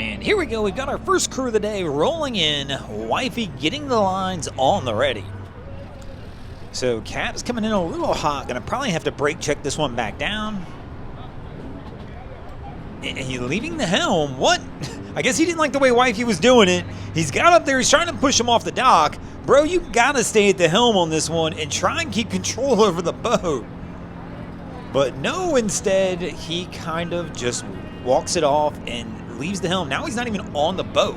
And here we go, we've got our first crew of the day rolling in. Wifey getting the lines on the ready. So Cap's coming in a little hot, gonna probably have to brake check this one back down. And he's leaving the helm. What? I guess he didn't like the way Wifey was doing it. He's got up there, he's trying to push him off the dock. Bro, you gotta stay at the helm on this one and try and keep control over the boat. But no, instead, he kind of just walks it off and leaves the helm. Now he's not even on the boat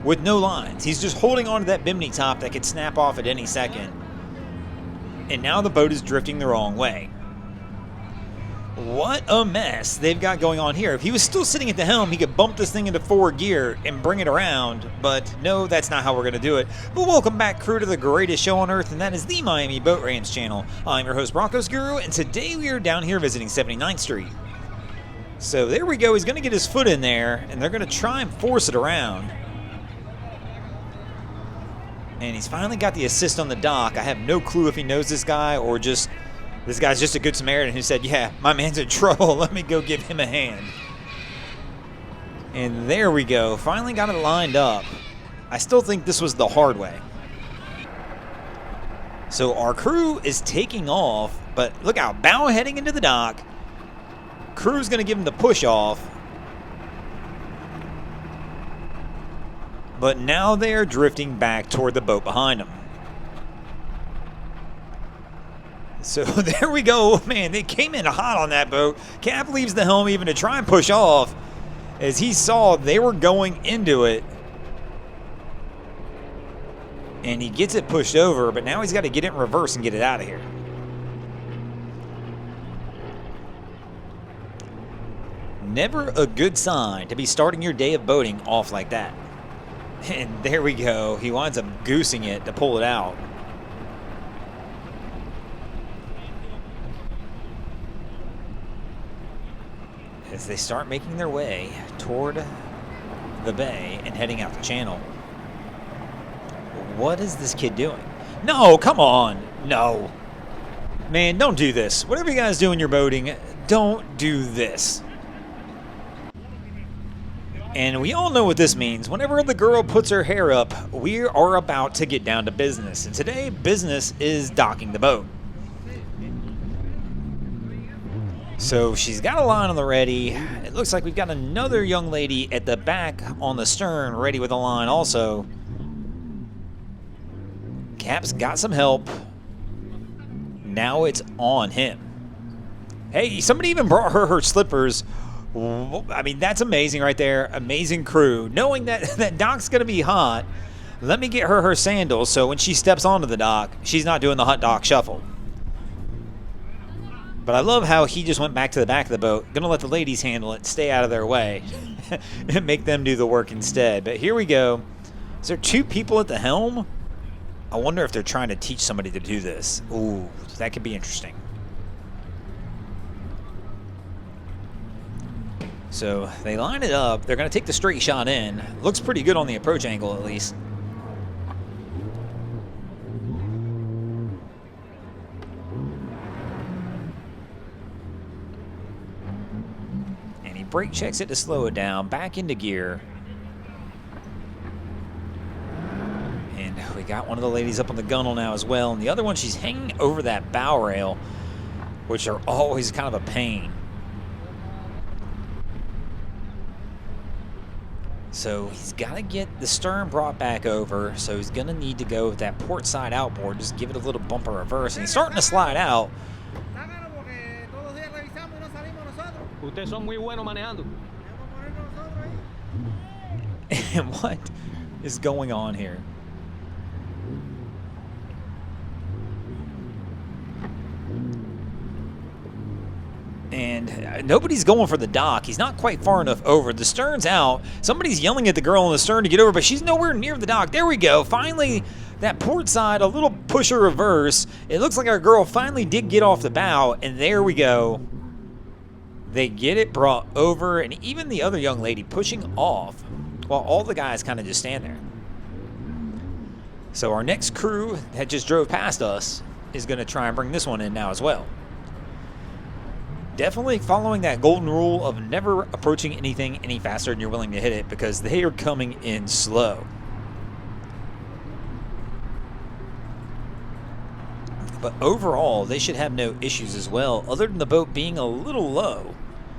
with no lines. He's just holding on to that bimini top that could snap off at any second. And now the boat is drifting the wrong way. What a mess they've got going on here. If he was still sitting at the helm, he could bump this thing into forward gear and bring it around. But no, that's not how we're going to do it. But welcome back, crew, to the greatest show on earth, and that is the Miami Boat Ramps channel. I'm your host, Broncos Guru, and today we are down here visiting 79th Street. So there we go. He's going to get his foot in there, and they're going to try and force it around. And he's finally got the assist on the dock. I have no clue if he knows this guy or just this guy's just a good Samaritan who said, yeah, my man's in trouble. Let me go give him a hand. And there we go. Finally got it lined up. I still think this was the hard way. So our crew is taking off, but look out, bow heading into the dock. Crew's going to give him the push off. But now they are drifting back toward the boat behind them. So there we go. Man, they came in hot on that boat. Cap leaves the helm even to try and push off as he saw they were going into it. And he gets it pushed over, but now he's got to get it in reverse and get it out of here. Never a good sign to be starting your day of boating off like that. And there we go. He winds up goosing it to pull it out. As they start making their way toward the bay and heading out the channel. What is this kid doing? No, come on. No. Man, don't do this. Whatever you guys do in your boating, don't do this. And we all know what this means. Whenever the girl puts her hair up, we are about to get down to business. And today, business is docking the boat. So she's got a line on the ready. It looks like we've got another young lady at the back on the stern ready with a line also. Cap's got some help. Now it's on him. Hey, somebody even brought her slippers. I mean, that's amazing right there. Amazing crew. Knowing that dock's going to be hot, let me get her sandals so when she steps onto the dock, she's not doing the hot dock shuffle. But I love how he just went back to the back of the boat. Going to let the ladies handle it, stay out of their way, and make them do the work instead. But here we go. Is there two people at the helm? I wonder if they're trying to teach somebody to do this. Ooh, that could be interesting. So they line it up. They're going to take the straight shot in. Looks pretty good on the approach angle, at least. And he brake checks it to slow it down. Back into gear. And we got one of the ladies up on the gunnel now as well. And the other one, she's hanging over that bow rail, which are always kind of a pain. So he's got to get the stern brought back over, so he's going to need to go with that port side outboard, just give it a little bumper reverse, and he's starting to slide out. And what is going on here? And nobody's going for the dock. He's not quite far enough over. The stern's out. Somebody's yelling at the girl on the stern to get over, but she's nowhere near the dock. There we go. Finally, that port side, a little pusher reverse. It looks like our girl finally did get off the bow, and there we go. They get it brought over, and even the other young lady pushing off while all the guys kind of just stand there. So our next crew that just drove past us is going to try and bring this one in now as well. Definitely following that golden rule of never approaching anything any faster than you're willing to hit it, because they are coming in slow. But overall, they should have no issues as well, other than the boat being a little low.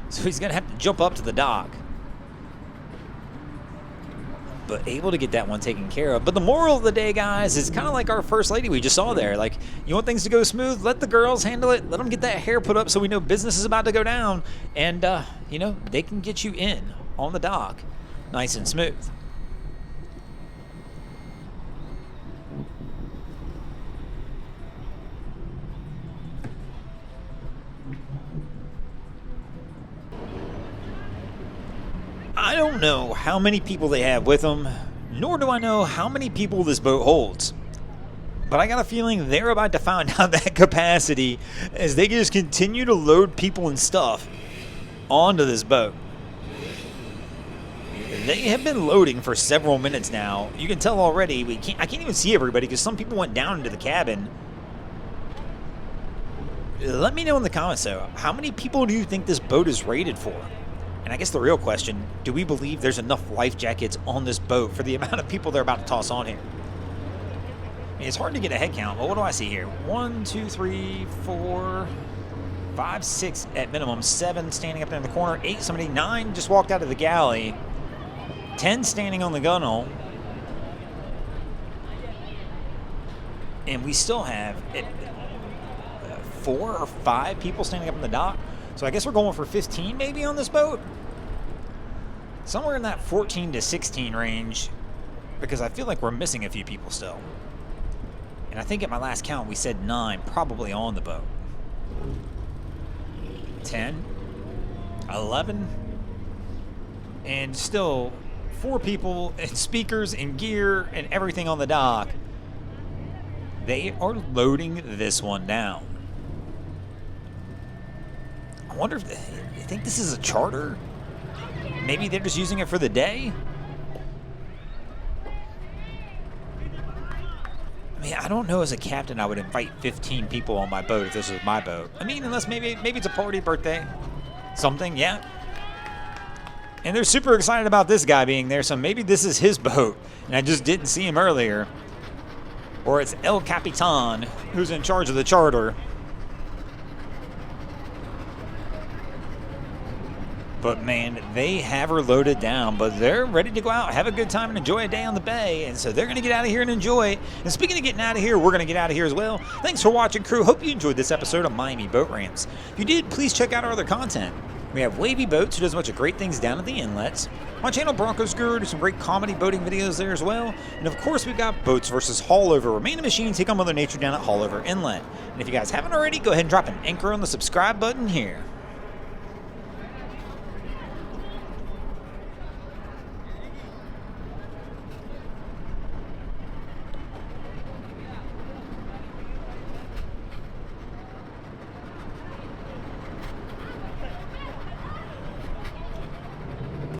So he's going to have to jump up to the dock. But able to get that one taken care of. But the moral of the day, guys, is kind of like our first lady we just saw there. Like, you want things to go smooth, let the girls handle it. Let them get that hair put up so we know business is about to go down. And, you know, they can get you in on the dock nice and smooth. I don't know how many people they have with them, nor do I know how many people this boat holds. But I got a feeling they're about to find out that capacity as they just continue to load people and stuff onto this boat. They have been loading for several minutes now. You can tell already. I can't even see everybody because some people went down into the cabin. Let me know in the comments, though, how many people do you think this boat is rated for? And I guess the real question, do we believe there's enough life jackets on this boat for the amount of people they're about to toss on here? I mean, it's hard to get a head count, but what do I see here? 1, 2, 3, 4, 5, 6 at minimum, 7 standing up there in the corner, 8, somebody, 9 just walked out of the galley, 10 standing on the gunwale, and we still have 4 or 5 people standing up on the dock. So I guess we're going for 15 maybe on this boat. Somewhere in that 14 to 16 range, because I feel like we're missing a few people still. And I think at my last count we said 9 probably on the boat. 10, 11, and still 4 people and speakers and gear and everything on the dock. They are loading this one down. I wonder if they think this is a charter. Maybe they're just using it for the day. I mean, I don't know as a captain I would invite 15 people on my boat if this was my boat. I mean, unless maybe it's a party, birthday, something, yeah. And they're super excited about this guy being there, so maybe this is his boat, and I just didn't see him earlier. Or it's El Capitan who's in charge of the charter. But, man, they have her loaded down, but they're ready to go out, have a good time, and enjoy a day on the bay. And so they're going to get out of here and enjoy it. And speaking of getting out of here, we're going to get out of here as well. Thanks for watching, crew. Hope you enjoyed this episode of Miami Boat Ramps. If you did, please check out our other content. We have Wavy Boats, who does a bunch of great things down at the inlets. My channel, Broncos Guru, does some great comedy boating videos there as well. And, of course, we've got Boats versus Haulover, where man and machine take on Mother Nature down at Haulover Inlet. And if you guys haven't already, go ahead and drop an anchor on the subscribe button here.